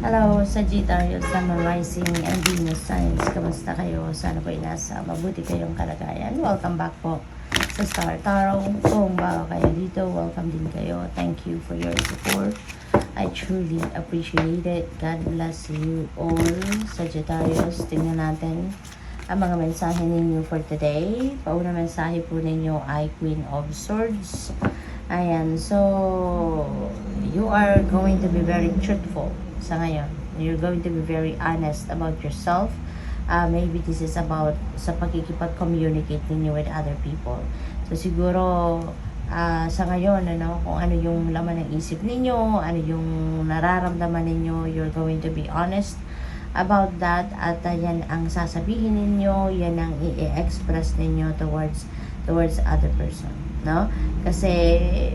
Hello, Sagittarius, Sun, Rising, and Venus Signs. Kamusta kayo? Sana po nasa mabuti kayong kalagayan. Welcome back po sa Star Tarot. Kung bago kayo dito, welcome din kayo. Thank you for your support. I truly appreciate it. God bless you all, Sagittarius. Tingnan natin ang mga mensahe ninyo for today. Pauna mensahe po ninyo ay Queen of Swords. Ayan, so you are going to be very truthful sa ngayon. You're going to be very honest about yourself. Maybe this is about sa pagkikipag-communicate ninyo with other people. So siguro sa ngayon, kung ano yung laman ng isip ninyo, ano yung nararamdaman ninyo, you're going to be honest about that. At yan ang sasabihin ninyo, yan ang i-express ninyo towards other person. No? Kasi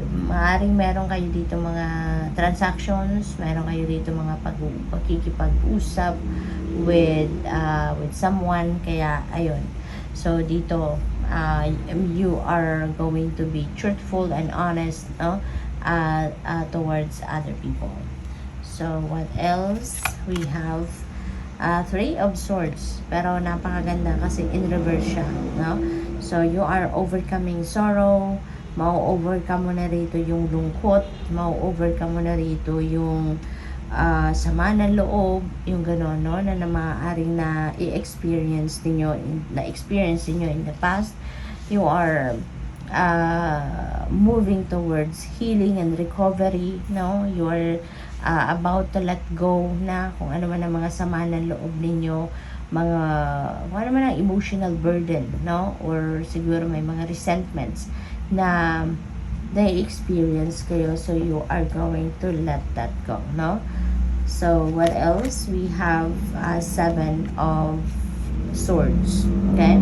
maaaring meron kayo dito mga transactions, meron kayo dito mga pagkikipag-usap with someone, kaya ayun. So dito you are going to be truthful and honest, no? Towards other people. So what else? We have Three of Swords, pero napakaganda kasi in reverse siya, no? So you are overcoming sorrow, mau-overcome mo na rito yung lungkot, mau-overcome mo na rito yung sama ng loob, yung gano'n, no? Na maaaring na i-experience niyo in the past. You are moving towards healing and recovery, no? You are about to let go na kung ano man ang mga sama ng loob ninyo, mga kung ano man ang emotional burden, no? Or siguro may mga resentments na experience kayo, so you are going to let that go, no? So what else? We have Seven of Swords. Okay,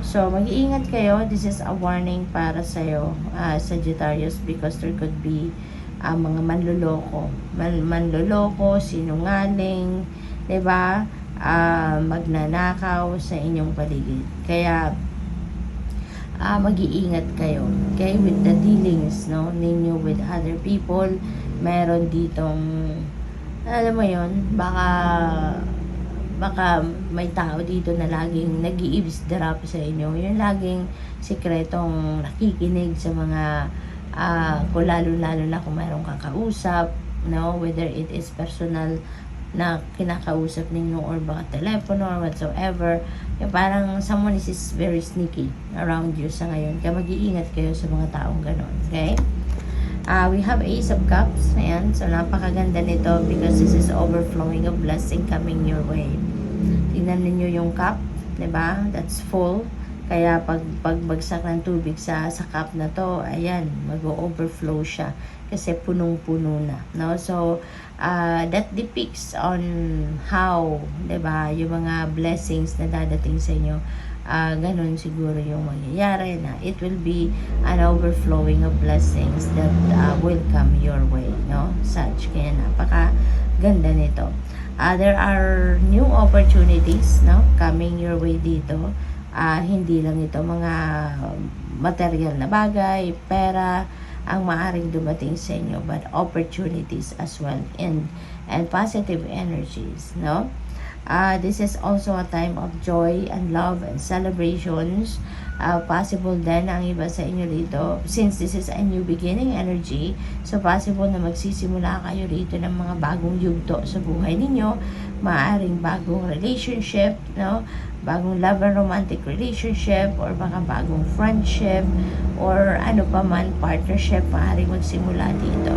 so mag-iingat kayo. This is a warning para sa'yo, Sagittarius, because there could be mga manloloko, sinungaling, 'di ba? Magnanakaw sa inyong paligid. Kaya mag-iingat kayo, okay, with the dealings, no, ninyo with other people. Meron ditong, alam mo yon, baka may tao dito na laging nag-i-eavesdrop sa inyo, yung laging sikretong nakikinig sa mga kung lalo na kung mayroong kakausap, no, whether it is personal na kinakausap ninyo or baka telepono or whatsoever, yung parang someone is very sneaky around you sa ngayon. Kaya mag-iingat kayo sa mga taong ganon, okay? We have Ace of Cups. Ayan, so napakaganda nito because this is overflowing of blessing coming your way. Tingnan ninyo yung cup, diba? That's full. Kaya pagbagsak ng tubig sa cup na to, ayan, mag-overflow siya kasi punong-puno na, no? So that depicts on how, 'di ba, yung mga blessings na dadating sa inyo, ganun siguro yung mangyayari, na it will be an overflowing of blessings that will come your way, no? Such, kaya napaka ganda nito. There are new opportunities, no, coming your way dito. Hindi lang ito mga material na bagay, pera ang maaring dumating sa inyo, but opportunities as well, and positive energies, no? This is also a time of joy and love and celebrations. Possible din ang iba sa inyo dito, since this is a new beginning energy, so possible na magsisimula kayo rito ng mga bagong yugto sa buhay ninyo. Maaring bagong relationship, no? Bagong love and romantic relationship, or baka bagong friendship, or ano pa man, partnership, maaaring magsimula dito.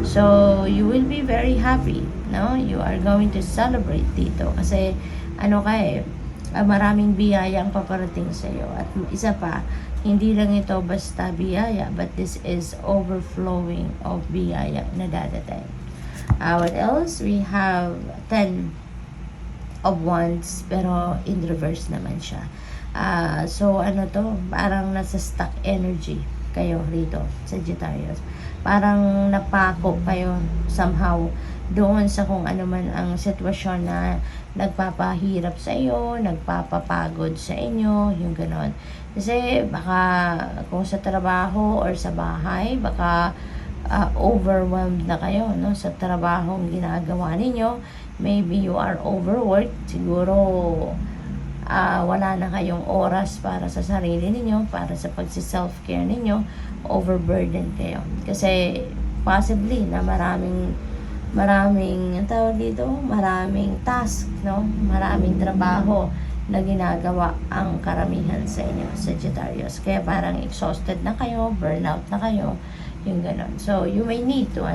So you will be very happy, no? You are going to celebrate dito kasi maraming biyaya ang paparating sa iyo. At isa pa, hindi lang ito basta biyaya, but this is overflowing of biyaya na dadating. What else? We have 10 of Wands, pero in reverse naman siya. So to, parang nasa stuck energy kayo rito, Sagittarius. Parang napako kayo somehow doon sa kung ano man ang sitwasyon na nagpapahirap sa iyo, nagpapapagod sa inyo, yung ganon. Kasi baka kung sa trabaho or sa bahay, baka overwhelmed na kayo, no, sa trabahong ginagawa ninyo. Maybe you are overworked. Siguro wala na kayong oras para sa sarili ninyo, para sa pagsi-self-care ninyo. Overburdened kayo. Kasi possibly na maraming ang tawag dito, maraming task, no? Maraming trabaho na ginagawa ang karamihan sa inyo, Sagittarius. Kaya parang exhausted na kayo, burnout na kayo, yung ganon. So, you may need to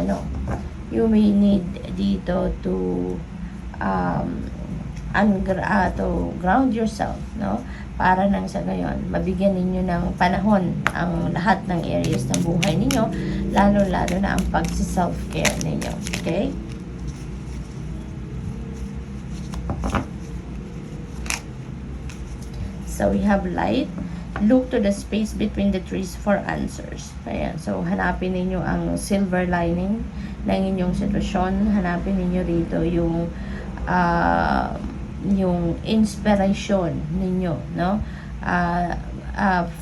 dito to to ground yourself, no? Para nang sa gayon, mabigyan ninyo ng panahon ang lahat ng areas ng buhay ninyo, lalo-lalo na ang pagsi-self-care ninyo. Okay? So, we have light. Look to the space between the trees for answers. Ayan. So, hanapin ninyo ang silver lining ng inyong sitwasyon. Hanapin ninyo rito yung inspiration ninyo, no?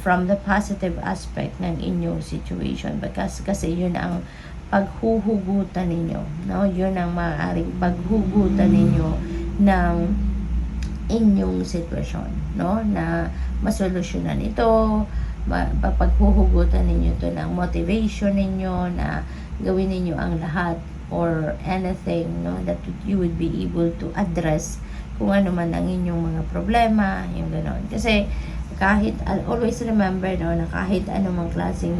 From the positive aspect ng inyong situation. Kasi yun ang paghuhugutan ninyo, no? Yun ang maaaring paghugutan ninyo ng inyong sitwasyon, no? Na masolusyonan ito, paghuhugutan ninyo ito ng motivation ninyo na gawin ninyo ang lahat or anything, no, that you would be able to address kung ano man ang inyong mga problema, yung gano'n. Kasi kahit, always remember, no, na kahit anumang klaseng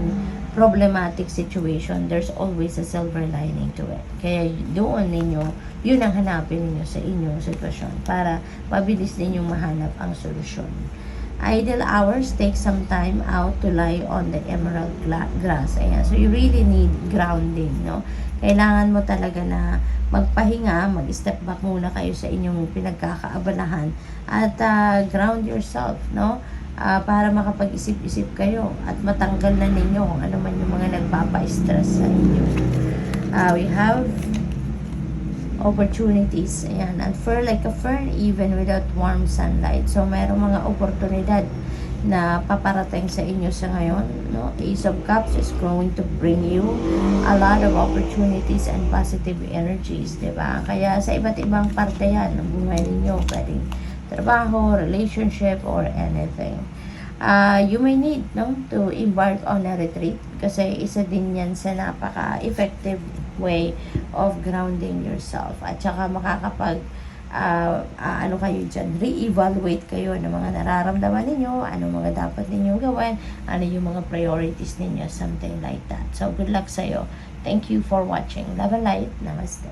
problematic situation, there's always a silver lining to it. Kaya doon ninyo, yun ang hanapin ninyo sa inyong sitwasyon para mabilis ninyong mahanap ang solusyon. Ideal hours, take some time out to lie on the emerald grass. Ayan. So, you really need grounding, no? Kailangan mo talaga na magpahinga, mag-step back muna kayo sa inyong pinagkakaabalahan at ground yourself, no? Para makapag-isip-isip kayo at matanggal na ninyo kung ano man yung mga nagpapa-stress sa inyo. We have opportunities. Ayan, unfurl like a fern even without warm sunlight. So, mayroong mga oportunidad na paparating sa inyo sa ngayon, no? Ace of Cups is going to bring you a lot of opportunities and positive energies, diba? Kaya sa iba't ibang parte yan ng buhay ninyo, pwedeng trabaho, relationship, or anything. You may need, no, to embark on a retreat kasi isa din yan sa napaka-effective way of grounding yourself. At saka makakapag kayo dyan, re-evaluate kayo ng mga nararamdaman ninyo, ano mga dapat ninyong gawin, ano yung mga priorities ninyo, something like that. So, good luck sa'yo. Thank you for watching. Love and light. Namaste.